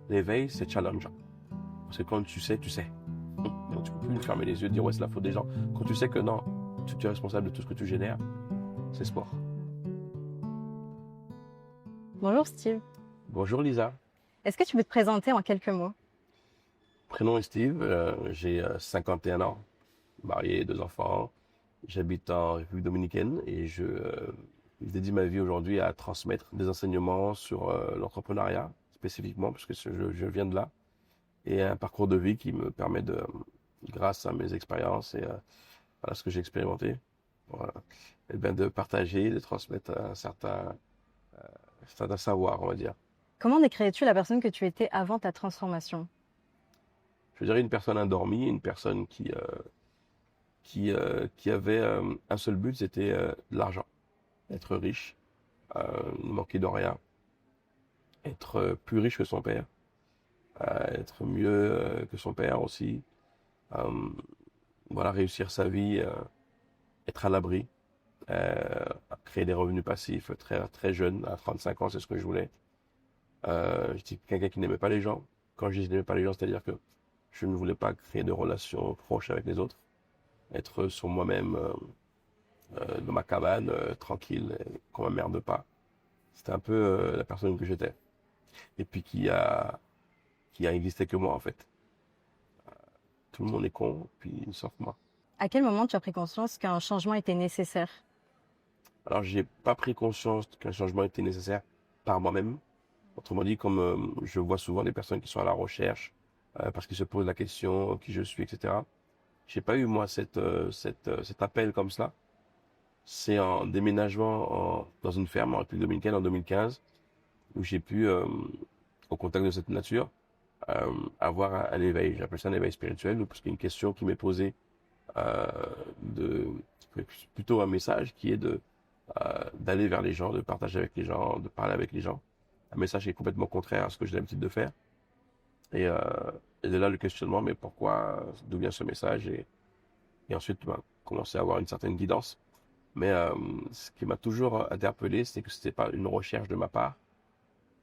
l'éveil, c'est challengeant. Parce que quand tu sais, tu sais. Donc tu peux plus fermer les yeux et dire ouais, c'est la faute des gens. Quand tu sais que non, tu es responsable de tout ce que tu génères, c'est sport. Bonjour Steve. Bonjour Lisa. Est-ce que tu peux te présenter en quelques mots? Prénom est Steve, j'ai 51 ans, marié, 2 enfants. J'habite en République dominicaine et je dédie ma vie aujourd'hui à transmettre des enseignements sur l'entrepreneuriat spécifiquement, puisque je viens de là, et un parcours de vie qui me permet de, grâce à mes expériences et à ce que j'ai expérimenté, voilà, et bien de partager, de transmettre un certain savoir, on va dire. Comment décrirais-tu la personne que tu étais avant ta transformation? Je dirais une personne endormie, une personne qui avait un seul but, c'était l'argent, être riche, ne manquer de rien, être plus riche que son père, être mieux que son père aussi, euh, voilà, réussir sa vie, être à l'abri, créer des revenus passifs très, très jeune, à 35 ans, c'est ce que je voulais. J'étais quelqu'un qui n'aimait pas les gens. Quand je dis que je n'aimais pas les gens, c'est-à-dire que je ne voulais pas créer de relations proches avec les autres, être sur moi-même dans ma cabane, tranquille, qu'on m'emmerde pas. C'était un peu la personne que j'étais. Et puis qui a existé que moi, en fait. Tout le monde est con, puis sauf moi. À quel moment tu as pris conscience qu'un changement était nécessaire? Alors, j'ai pas pris conscience qu'un changement était nécessaire par moi-même. Autrement dit, comme je vois souvent des personnes qui sont à la recherche, parce qu'ils se posent la question, qui je suis, etc. J'ai pas eu, moi, cet appel comme cela. C'est en déménagement dans une ferme en République dominicaine en 2015, où j'ai pu, au contact de cette nature, avoir un éveil. J'appelle ça un éveil spirituel, parce qu'il y a une question qui m'est posée, euh, de, plutôt un message qui est d'aller vers les gens, de partager avec les gens, de parler avec les gens. Un message qui est complètement contraire à ce que j'ai l'habitude de faire. Et, euh, et de là le questionnement, mais pourquoi, d'où vient ce message? Et ensuite, ben, commencer à avoir une certaine guidance. Mais ce qui m'a toujours interpellé, c'est que c'était pas une recherche de ma part.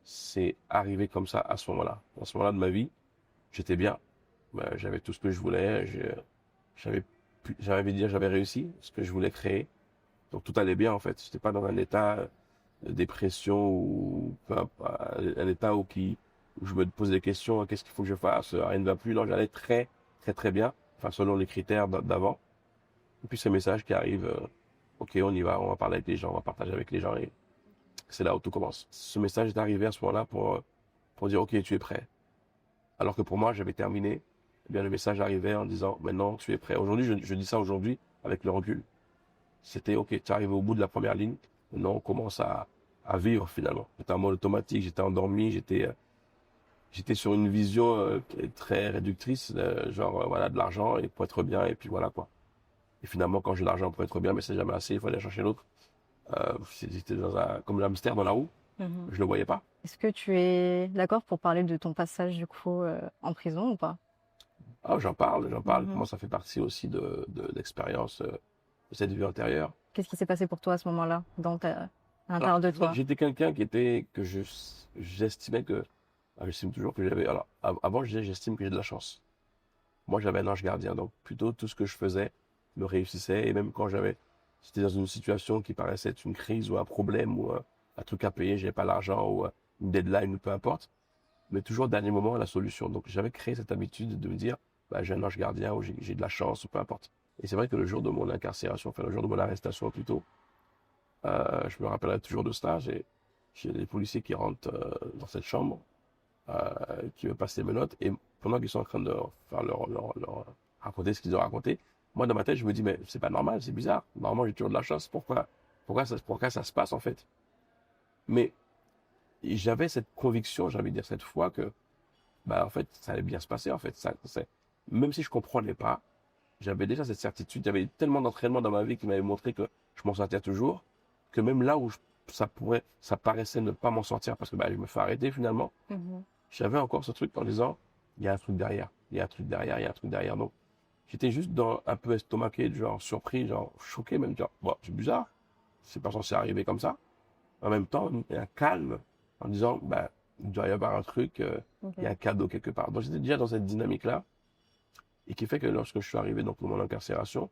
C'est arrivé comme ça à ce moment-là. À ce moment-là de ma vie, j'étais bien. Ben, j'avais tout ce que je voulais. J'avais, j'avais envie de dire, j'avais réussi ce que je voulais créer. Donc tout allait bien en fait. J'étais pas dans un état de dépression ou enfin, un état où je me posais des questions. Qu'est-ce qu'il faut que je fasse? Rien ne va plus. Non, j'allais très très très bien. Enfin selon les critères d'avant. Et puis ce message qui arrive. Ok, on y va. On va parler avec les gens. On va partager avec les gens. Et c'est là où tout commence. Ce message est arrivé à ce moment-là pour dire ok, tu es prêt. Alors que pour moi, j'avais terminé. Eh bien, le message arrivait en disant maintenant tu es prêt. Aujourd'hui, je dis ça aujourd'hui avec le recul. C'était ok, tu es arrivé au bout de la première ligne. Maintenant, on commence à vivre finalement. J'étais en mode automatique, j'étais endormi, j'étais sur une vision très réductrice, genre voilà de l'argent et pour être bien et puis voilà quoi. Et finalement, quand j'ai l'argent pour être bien, mais c'est jamais assez, il faut aller chercher l'autre. J'étais comme l'hamster dans la roue, Mhm. je le voyais pas. Est-ce que tu es d'accord pour parler de ton passage du coup en prison ou pas? Ah, j'en parle. Pour Mhm. moi, ça fait partie aussi de l'expérience de cette vie antérieure. Qu'est-ce qui s'est passé pour toi à ce moment-là, à Alors, l'intérieur de toi? j'étais quelqu'un j'estimais que, j'estime toujours que j'avais, alors, avant, je disais, j'estime que j'ai de la chance. Moi, j'avais un ange gardien, donc plutôt tout ce que je faisais me réussissait, et même quand j'étais dans une situation qui paraissait être une crise ou un problème ou un truc à payer, j'avais pas l'argent ou une deadline ou peu importe, mais toujours au dernier moment la solution. Donc, j'avais créé cette habitude de me dire, bah, j'ai un ange gardien ou j'ai de la chance ou peu importe. Et c'est vrai que le jour de mon incarcération, enfin, le jour de mon arrestation plutôt, je me rappellerai toujours de cela. J'ai des policiers qui rentrent dans cette chambre, qui me passent les menottes, et pendant qu'ils sont en train de faire raconter ce qu'ils ont raconté, moi dans ma tête je me dis mais c'est pas normal, c'est bizarre. Normalement j'ai toujours de la chance. Pourquoi ça se passe en fait? Mais j'avais cette conviction, j'ai envie de dire cette foi que bah en fait ça allait bien se passer en fait. Même si je comprenais pas, j'avais déjà cette certitude. J'avais tellement d'entraînement dans ma vie qui m'avait montré que je m'en sortais toujours, que même là où ça paraissait ne pas m'en sortir parce que bah, je me fais arrêter finalement, Mhm. j'avais encore ce truc en disant, il y a un truc derrière, il y a un truc derrière, il y a un truc derrière. Donc, j'étais juste un peu estomaqué, genre surpris, genre choqué même, genre, bon, c'est bizarre, c'est pas censé arriver comme ça. En même temps, il y a un calme en disant, bah, il doit y avoir un truc, Ok. il y a un cadeau quelque part. Donc j'étais déjà dans cette dynamique-là, et qui fait que lorsque je suis arrivé donc, dans mon incarcération,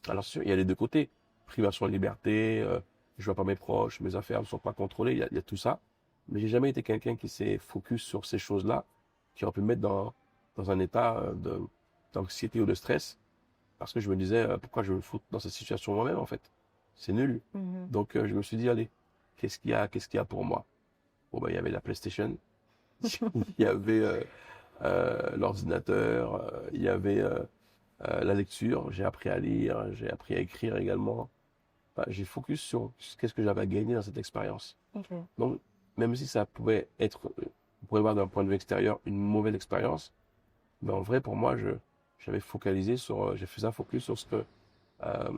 alors sûr, il y a les deux côtés, privation de liberté, je vois pas mes proches, mes affaires ne sont pas contrôlées, il y a tout ça. Mais j'ai jamais été quelqu'un qui s'est focus sur ces choses-là, qui aurait pu me mettre dans un état d'anxiété ou de stress, parce que je me disais, pourquoi je me fous dans cette situation moi-même, en fait? C'est nul. Mhm. Donc, je me suis dit, allez, qu'est-ce qu'il y a pour moi? Bon, ben, il y avait la PlayStation, il y avait l'ordinateur, il y avait la lecture. J'ai appris à lire, j'ai appris à écrire également. Enfin, j'ai focus sur qu'est-ce que j'avais à gagner dans cette expérience. Ok. Donc, même si ça pouvait être, on pourrait voir d'un point de vue extérieur, une mauvaise expérience, mais en vrai, pour moi, j'avais focalisé sur, j'ai fait un focus sur ce que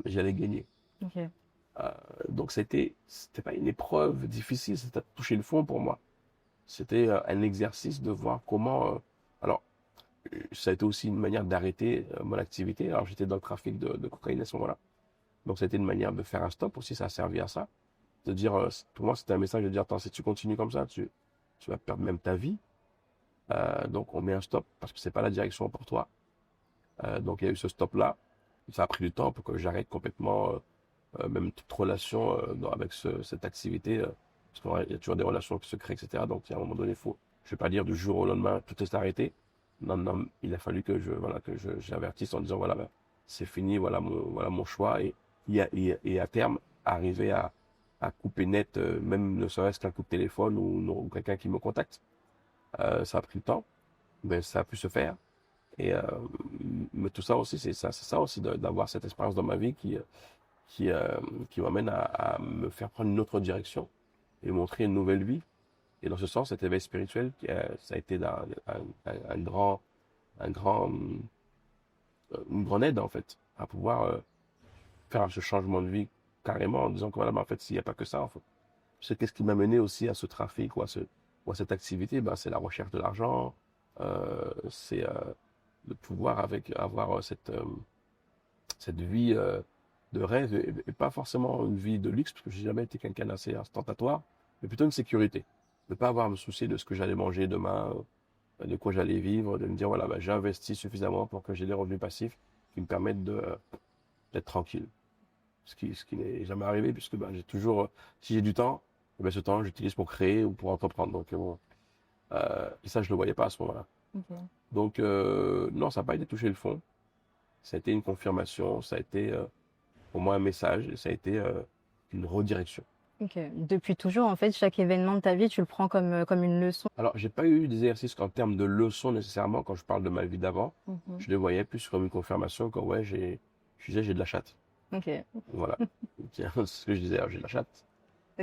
j'allais gagner. Ok. Euh, donc c'était pas une épreuve difficile, c'était toucher le fond pour moi. C'était un exercice de voir comment. Alors, ça a été aussi une manière d'arrêter mon activité. Alors, j'étais dans le trafic de cocaïne à ce moment-là. Donc, ça a été une manière de faire un stop aussi. Ça a servi à ça. De dire, pour moi, c'était un message de dire, attends, si tu continues comme ça, tu vas perdre même ta vie. Donc, on met un stop parce que c'est pas la direction pour toi. Donc, il y a eu ce stop-là. Ça a pris du temps pour que j'arrête complètement même toute relation avec cette activité, parce qu'il y a toujours des relations qui se créent, etc. Donc, à un moment donné, je vais pas dire du jour au lendemain, tout est arrêté. Non, non, il a fallu que j'avertisse en disant, voilà, ben, c'est fini, voilà mon choix, et à terme, arriver à couper net, même ne serait-ce qu'un coup de téléphone ou quelqu'un qui me contacte. Ça a pris le temps, mais ça a pu se faire. Et, mais tout ça aussi, c'est ça aussi d'avoir cette expérience dans ma vie qui, euh, qui m'amène à me faire prendre une autre direction et montrer une nouvelle vie. Et dans ce sens, cet éveil spirituel, ça a été un grand, un grand, une grande aide en fait, à pouvoir faire ce changement de vie carrément en disant que voilà, mais en fait, s'il n'y a pas que ça, en fait. C'est qu'est-ce qui m'a mené aussi à ce trafic ou à cette activité, ben, c'est la recherche de l'argent, c'est de pouvoir avoir cette vie de rêve et pas forcément une vie de luxe, parce que j'ai jamais été quelqu'un d'assez ostentatoire, mais plutôt une sécurité. De pas avoir à me soucier de ce que j'allais manger demain, de quoi j'allais vivre, de me dire, voilà, bah, j'ai investi suffisamment pour que j'ai des revenus passifs qui me permettent d'être tranquille. Ce qui n'est jamais arrivé, puisque bah, j'ai toujours, si j'ai du temps, eh ben, ce temps, j'utilise pour créer ou pour entreprendre. Donc, bon, et ça, je le voyais pas à ce moment-là. Ok. Donc, non, ça n'a pas été toucher le fond. Ça a été une confirmation, ça a été pour moi un message, et ça a été une redirection. Ok. Depuis toujours, en fait, chaque événement de ta vie, tu le prends comme une leçon. Alors, j'ai pas eu d'exercice en termes de leçons nécessairement quand je parle de ma vie d'avant. Mhm. Je le voyais plus comme une confirmation que ouais, je disais j'ai de la chatte. Ok. Voilà. C'est ce que je disais, j'ai de la chatte.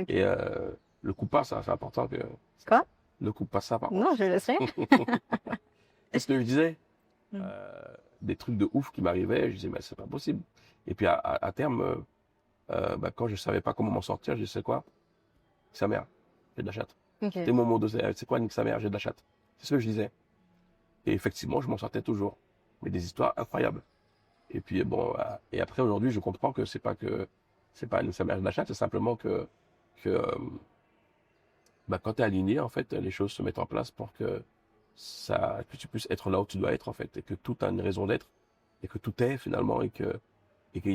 Et Ok. le coup pas, ça, c'est important que Quoi? ne coupe pas ça par Non, contre. je laisserai. C'est ce que je disais. Mm. Euh, des trucs de ouf qui m'arrivaient, je disais mais c'est pas possible. Et puis à terme, bah, quand je savais pas comment m'en sortir, je disais c'est quoi? Sa mère, j'ai de la chatte. C'était Ok. mon mot de c'est quoi nique sa mère, j'ai de la chatte. C'est ce que je disais. Et effectivement, je m'en sortais toujours. Mais des histoires incroyables. Et puis bon, et après aujourd'hui, je comprends que c'est pas nique sa mère, j'ai de la chatte, c'est simplement que bah, quand tu es aligné, en fait, les choses se mettent en place pour que tu puisses être là où tu dois être, en fait, et que tout a une raison d'être, et que tout est finalement, et qu'il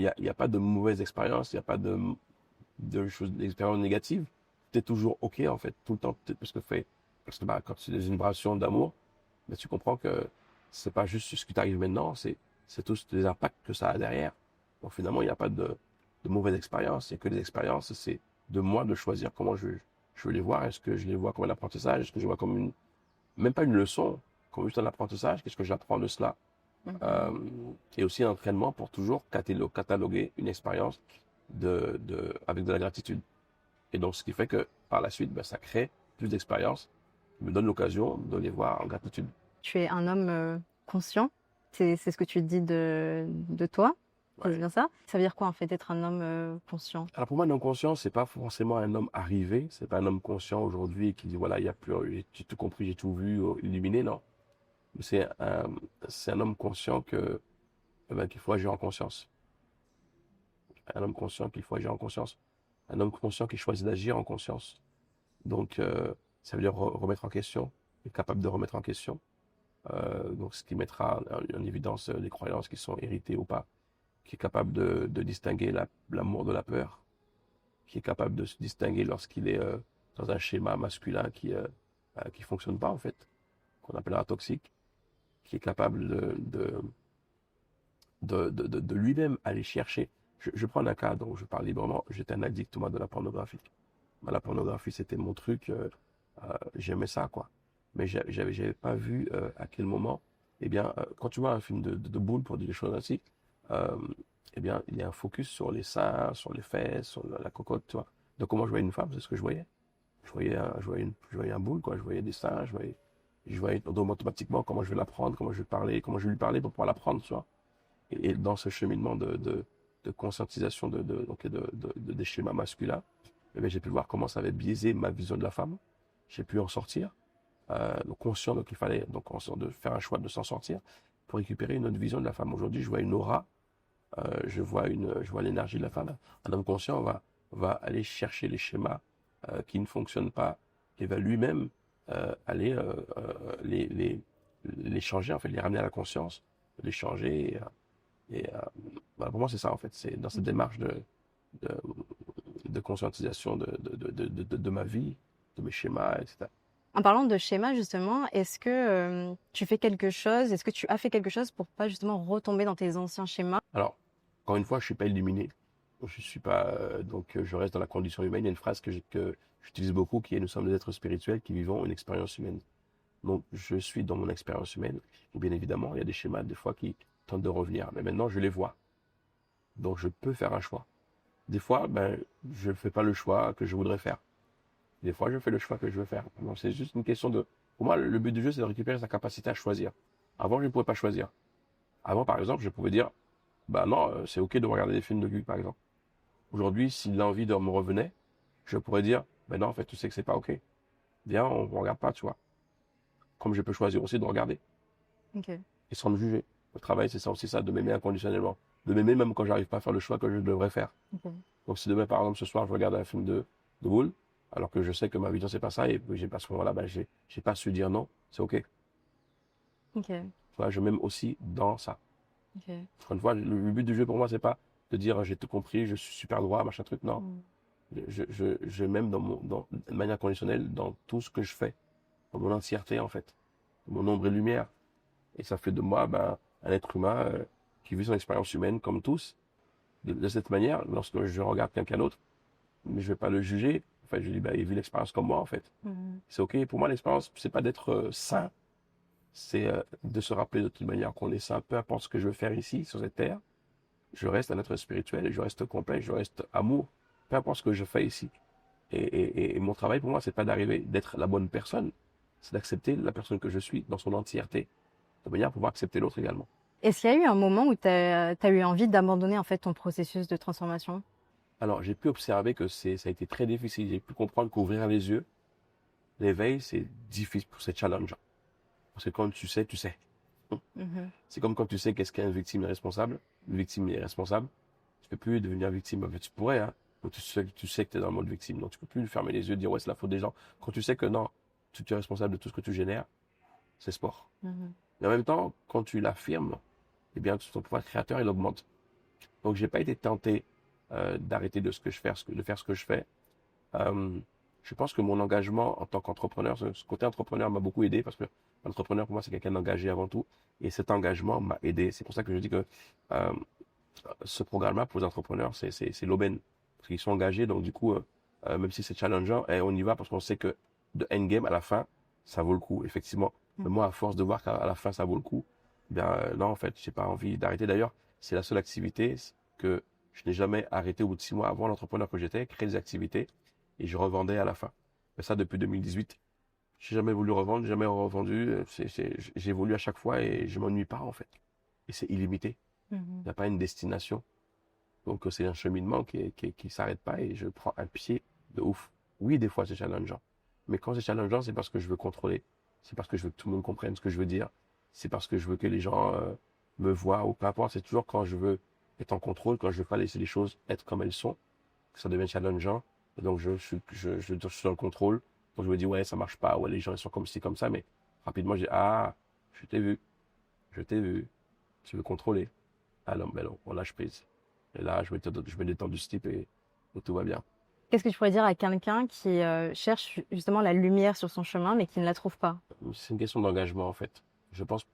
y a pas de mauvaise expérience, il n'y a pas de choses, d'expériences négatives. Tu es toujours OK, en fait, tout le temps, parce que bah, quand tu es dans une relation d'amour, bah, tu comprends que c'est pas juste ce qui t'arrive maintenant, c'est tous les impacts que ça a derrière. Donc finalement, il n'y a pas de mauvaise expérience, il n'y a que des expériences, c'est de moi de choisir comment je veux les voir. Est-ce que je les vois comme un apprentissage? Est-ce que je les vois comme même pas une leçon, comme juste un apprentissage? Qu'est-ce que j'apprends de cela? Euh, Mhm. et aussi un entraînement pour toujours cataloguer une expérience avec de la gratitude. Et donc, ce qui fait que par la suite, ben, ça crée plus d'expériences, me donne l'occasion de les voir en gratitude. Tu es un homme conscient. C'est ce que tu dis de toi. C'est Ouais. bien ça? Ça veut dire quoi, en fait, être un homme conscient? Alors pour moi, un homme conscient, c'est pas forcément un homme arrivé, c'est pas un homme conscient aujourd'hui qui dit voilà, il y a plus, j'ai tout compris, j'ai tout vu, illuminé, non. C'est un, c'est un homme conscient qu'il faut agir en conscience. Un homme conscient qu'il faut agir en conscience. Un homme conscient qui choisit d'agir en conscience. Donc, Ça veut dire remettre en question, être capable de remettre en question. Donc, ce qui mettra en évidence les croyances qui sont héritées ou pas, qui est capable de distinguer l'amour de la peur, qui est capable de se distinguer lorsqu'il est dans un schéma masculin qui fonctionne pas en fait, qu'on appellera toxique, qui est capable de lui-même aller chercher. Je prends un cas dont je parle librement. J'étais un addict moi de la pornographie. La pornographie c'était mon truc. J'aimais ça quoi. Mais j'avais pas vu à quel moment. Eh bien, quand tu vois un film de boule pour dire des choses ainsi, euh, eh bien, il y a un focus sur les seins, sur les fesses, sur la cocotte, tu vois. Donc, comment je voyais une femme, c'est ce que je voyais. Je voyais un boule, quoi. Je voyais des seins, je voyais donc, automatiquement comment je vais la prendre, comment je vais parler, comment je vais lui parler pour pouvoir la prendre, tu vois. Et dans ce cheminement de conscientisation des schémas masculins, eh bien, j'ai pu voir comment ça avait biaisé ma vision de la femme. J'ai pu en sortir, donc conscient, donc il fallait donc conscient de faire un choix de s'en sortir pour récupérer une autre vision de la femme. Aujourd'hui, je vois une aura, je vois l'énergie de la femme. Un homme conscient va aller chercher les schémas qui ne fonctionnent pas et va lui-même aller les changer, en fait, les ramener à la conscience, les changer. Voilà, pour moi, c'est ça, en fait. C'est dans cette démarche de, de conscientisation de ma vie, de mes schémas, etc. En parlant de schéma, justement, est-ce que tu fais quelque chose, est-ce que tu as fait quelque chose pour pas justement retomber dans tes anciens schémas? Alors, encore une fois, je suis pas illuminé. Je suis pas, je reste dans la condition humaine. Il y a une phrase que j'utilise beaucoup qui est: nous sommes des êtres spirituels qui vivons une expérience humaine. Donc, je suis dans mon expérience humaine. Et bien évidemment, il y a des schémas, des fois, qui tentent de revenir. Mais maintenant, je les vois. Donc, je peux faire un choix. Des fois, ben, je ne fais pas le choix que je voudrais faire. Des fois, je fais le choix que je veux faire. Donc, c'est juste une question de... Pour moi, le but du jeu, c'est de récupérer sa capacité à choisir. Avant, je ne pouvais pas choisir. Avant, par exemple, je pouvais dire, bah non, c'est ok de regarder des films de cul, par exemple. Aujourd'hui, si l'envie de me revenait, je pourrais dire, ben non, en fait, tu sais que c'est pas ok. Viens, on ne regarde pas, tu vois. Comme je peux choisir aussi de regarder Ok. et sans me juger. Le travail, c'est ça aussi, ça, de m'aimer inconditionnellement. De m'aimer même quand j'arrive pas à faire le choix que je devrais faire. Ok. Donc, si demain, par exemple, ce soir, je regarde un film de boule, alors que je sais que ma vision, c'est pas ça, et puis à ce moment-là, ben, j'ai pas su dire non, c'est ok. Ok. Tu vois, je m'aime aussi dans ça. Ok. Encore une fois, le but du jeu pour moi, c'est pas de dire j'ai tout compris, je suis super droit, machin truc. Non. Mm. Je m'aime de manière conditionnelle dans tout ce que je fais, dans mon entièreté en fait, dans mon ombre et lumière. Et ça fait de moi ben, un être humain qui vit son expérience humaine comme tous. De cette manière, lorsque je regarde quelqu'un d'autre, mais je vais pas le juger. Enfin, je dis, bah, il vit l'expérience comme moi en fait. Mm. C'est ok. Pour moi, l'expérience, c'est pas d'être saint, c'est de se rappeler de toute manière qu'on est saint. Peu importe ce que je veux faire ici, sur cette terre, je reste un être spirituel, je reste complet, je reste amour, peu importe ce que je fais ici. Et mon travail pour moi, c'est pas d'arriver d'être la bonne personne, c'est d'accepter la personne que je suis dans son entièreté, de manière à pouvoir accepter l'autre également. Est-ce qu'il y a eu un moment où tu as eu envie d'abandonner en fait ton processus de transformation? Alors, j'ai pu observer que ça a été très difficile. J'ai pu comprendre qu'ouvrir les yeux, l'éveil, c'est difficile, c'est challengeant. Parce que quand tu sais, tu sais. Mhm. C'est comme quand tu sais qu'est-ce qu'une victime est responsable. Une victime est responsable. Tu peux plus devenir victime. En fait, tu pourrais, hein. Donc, tu sais que tu es dans le mode victime. Donc, tu peux plus fermer les yeux et dire, ouais, c'est la faute des gens. Quand tu sais que non, tu es responsable de tout ce que tu génères, c'est sport. Mhm. Mais en même temps, quand tu l'affirmes, eh bien, ton pouvoir créateur, il augmente. Donc, j'ai pas été tenté d'arrêter de de faire ce que je fais. Euh, je pense que mon engagement en tant qu'entrepreneur, ce côté entrepreneur m'a beaucoup aidé parce que l'entrepreneur, pour moi, c'est quelqu'un d'engagé avant tout. Et cet engagement m'a aidé. C'est pour ça que je dis que euh, ce programme-là pour les entrepreneurs, c'est l'aubaine. Parce qu'ils sont engagés, donc du coup, même si c'est challengeant, on y va parce qu'on sait que de endgame à la fin, ça vaut le coup, effectivement. Mais moi, à force de voir qu'à la fin, ça vaut le coup, bien non, en fait, j'ai pas envie d'arrêter. D'ailleurs, c'est la seule activité que je n'ai jamais arrêté au bout de 6 mois avant l'entrepreneur que j'étais, créer des activités et je revendais à la fin. Mais ça, depuis 2018. J'ai jamais voulu revendre, jamais revendu. J'évolue à chaque fois et je m'ennuie pas, en fait. Et c'est illimité. Il Mhm. n'y a pas une destination. Donc, c'est un cheminement qui s'arrête pas et je prends un pied de ouf. Oui, des fois, c'est challengeant. Mais quand c'est challengeant, c'est parce que je veux contrôler. C'est parce que je veux que tout le monde comprenne ce que je veux dire. C'est parce que je veux que les gens me voient ou peu importe. C'est toujours quand je veux être en contrôle, quand je veux pas laisser les choses être comme elles sont, que ça devient challengeant. Et donc, je suis dans le contrôle. Donc je me dis, ouais, ça marche pas, ouais, les gens ils sont comme ci, comme ça, mais rapidement, je dis, ah, je t'ai vu, je t'ai vu, tu veux contrôler. Ah non, mais non, on lâche prise. Et là, je me détends du slip et tout va bien. Qu'est-ce que tu pourrais dire à quelqu'un qui cherche justement la lumière sur son chemin, mais qui ne la trouve pas? C'est une question d'engagement, en fait. Je pense,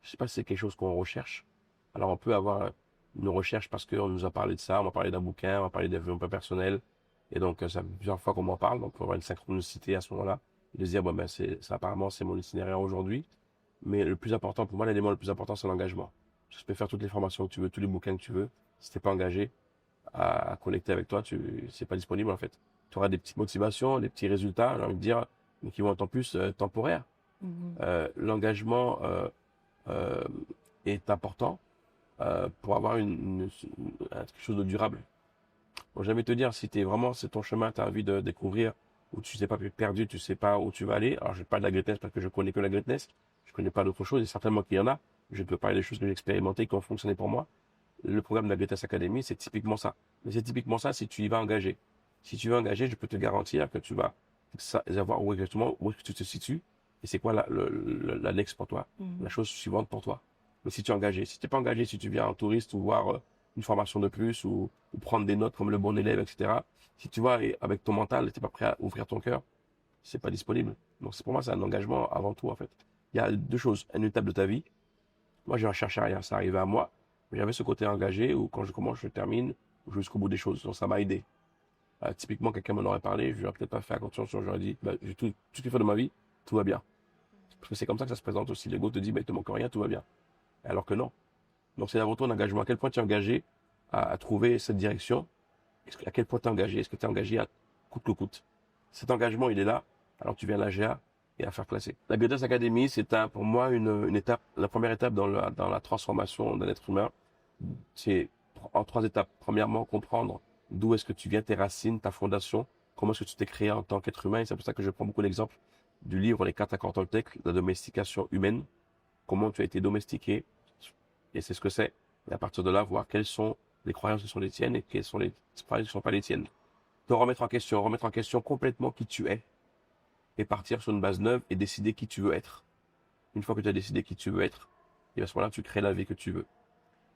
je sais pas si c'est quelque chose qu'on recherche. Alors, on peut avoir une recherche parce qu'on nous a parlé de ça, on m'a parlé d'un bouquin, on m'a parlé de développement personnel. Et donc, ça fait plusieurs fois qu'on m'en parle, donc on va avoir une synchronicité à ce moment-là. Et de se dire, bon, ben, ça, apparemment, c'est mon itinéraire aujourd'hui. Mais le plus important, pour moi, l'élément le plus important, c'est l'engagement. Tu peux faire toutes les formations que tu veux, tous les bouquins que tu veux. Si t'es pas engagé à connecter avec toi, c'est pas disponible, en fait. Tu auras des petites motivations, des petits résultats, j'ai envie de dire, mais qui vont être en plus temporaires. Mhm. L'engagement euh, est important pour avoir quelque chose de durable. Bon, jamais te dire si c'est ton chemin, tu as envie de découvrir, ou tu sais pas perdu, tu sais pas où tu vas aller. Alors je parle de la greatness parce que je connais que la greatness, je connais pas d'autres choses et certainement qu'il y en a. Je peux parler des choses que j'ai expérimentées qui ont fonctionné pour moi. Le programme de la Greatness Academy, c'est typiquement ça. Mais c'est typiquement ça si tu y vas engagé. Si tu vas engagé, je peux te garantir que tu vas savoir exactement où est-ce que tu te situes et c'est quoi la next pour toi, Mhm. la chose suivante pour toi. Mais si tu es engagé, si tu n'es pas engagé, si tu viens en touriste ou voir une formation de plus ou prendre des notes comme le bon élève, etc. Si tu vois et avec ton mental, tu n'es pas prêt à ouvrir ton cœur, c'est pas disponible. Donc c'est pour moi c'est un engagement avant tout en fait. Il y a deux choses, une étape de ta vie. Moi je ne cherchais rien, ça arrivait à moi. Mais j'avais ce côté engagé où quand je commence, je termine jusqu'au bout des choses. Donc ça m'a aidé. Typiquement, quelqu'un m'en aurait parlé, je n'aurais peut-être pas fait attention, j'aurais dit, bah, tout ce qu'il fait de ma vie, tout va bien. Parce que c'est comme ça que ça se présente aussi. L'ego te dit, bah, il te manque rien, tout va bien. Alors que non. Donc c'est avant tout un engagement. À quel point tu es engagé à trouver cette direction? À quel point tu es engagé? Est-ce que tu es engagé à coûte que coûte? Cet engagement, il est là. Alors tu viens à l'AGA et à faire placer. La Greatness Academy, c'est pour moi une étape, la première étape dans la transformation d'un être humain. C'est en trois étapes. Premièrement, comprendre d'où est-ce que tu viens, tes racines, ta fondation, comment est-ce que tu t'es créé en tant qu'être humain. Et c'est pour ça que je prends beaucoup l'exemple du livre Les 4 accords Toltec, la domestication humaine, comment tu as été domestiqué, et c'est ce que c'est. Et à partir de là, voir quelles sont les croyances qui sont les tiennes et quelles sont les croyances qui ne sont pas les tiennes. Te remettre en question complètement qui tu es, et partir sur une base neuve et décider qui tu veux être. Une fois que tu as décidé qui tu veux être, et à ce moment-là, tu crées la vie que tu veux.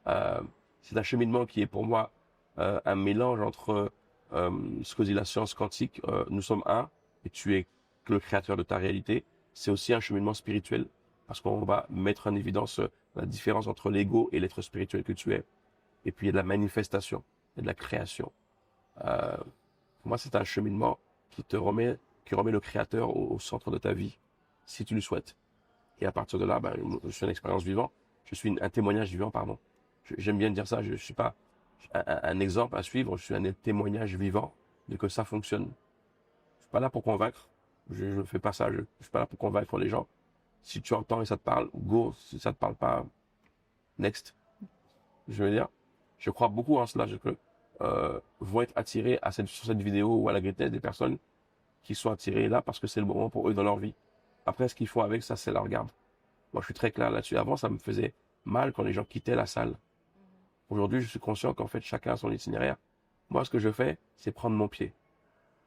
Euh, c'est un cheminement qui est pour moi un mélange entre ce que dit la science quantique, nous sommes un, et tu es le créateur de ta réalité. C'est aussi un cheminement spirituel, parce qu'on va mettre en évidence la différence entre l'ego et l'être spirituel que tu es. Et puis il y a de la manifestation, il y a de la création. Pour moi, c'est un cheminement qui remet le créateur au centre de ta vie, si tu le souhaites. Et à partir de là, ben, je suis une expérience vivante. Je suis un témoignage vivant, pardon. J'aime bien dire ça. Je ne suis pas un exemple à suivre. Je suis un témoignage vivant de que ça fonctionne. Je suis pas là pour convaincre. Je ne fais pas ça. Je suis pas là pour convaincre les gens. Si tu entends et ça te parle, go. Si ça te parle pas, next. Je veux dire, je crois beaucoup en cela. Que vont être attirés sur cette vidéo ou à la greatness des personnes qui sont attirées là parce que c'est le moment pour eux dans leur vie. Après, ce qu'ils font avec ça, c'est leur garde. Moi, je suis très clair là-dessus. Avant, ça me faisait mal quand les gens quittaient la salle. Aujourd'hui, je suis conscient qu'en fait, chacun a son itinéraire. Moi, ce que je fais, c'est prendre mon pied.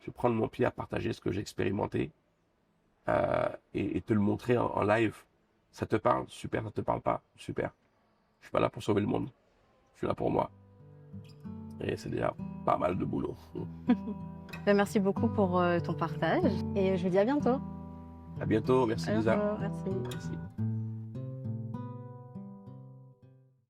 Je vais prendre mon pied à partager ce que j'ai expérimenté et te le montrer en live. Ça te parle? Super. Ça te parle pas? Super. Je suis pas là pour sauver le monde. Je suis là pour moi. Et c'est déjà pas mal de boulot. Ben, merci beaucoup pour ton partage et je vous dis à bientôt. À bientôt. Merci À Lisa. bientôt, merci. Merci.